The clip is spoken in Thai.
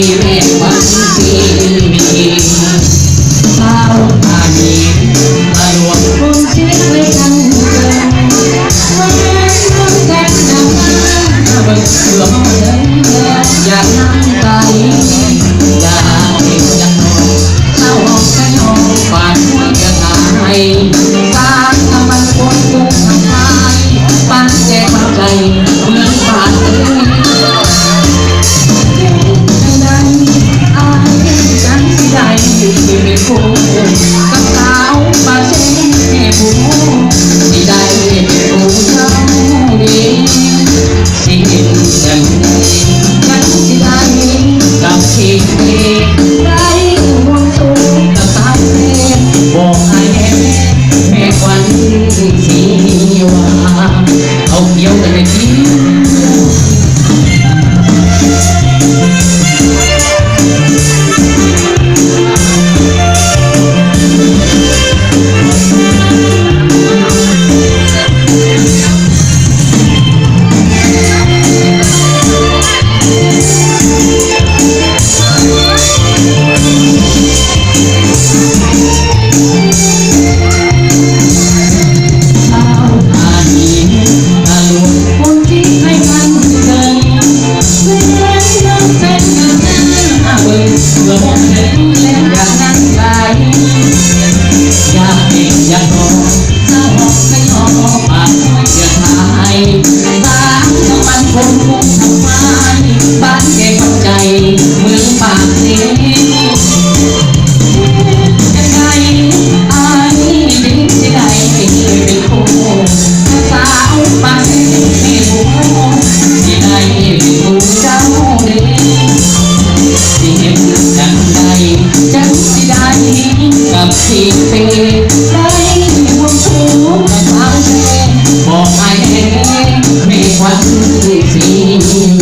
แม่ควันสีสาวตาดีตาหลวงคนที่เคยกันเกินวันนั้นน้ำแดงน้ำมาเบิกเสือมาเดินอยากนั่งใจอยากเห็นอยากนอนเศร้าห้องแค่นอนปาดหัวจะตายสารทำมันคนกุ้งทำลายปั้นแจกความใจเหมือนบาดเอ้ยเป็นผู้กับสาวปาเช่ผู้ที่ได้เป็นผู้เจ้าดีสิ่งอย่างนี้ฉันที่ได้กับที่ได้ห่วงตัวกับสาวเล่บอกให้แม่ควันสีว่าเอาเกี่ยวกันเลยทีอยากบอกเศร้าหอกไม่ยอมปากจะทายบ้านน้ำมันคนคงทำไมบ้านแกเข้าใจเมืองปากเสียยังไงอายดิ้งจะได้เป็นคู่สาวปากเสียผู้ที่ได้เป็นผู้เจ้าเด็กที่เห็นจังใดจังสิได้กับที่เป็นบอกให้แม่ควันสี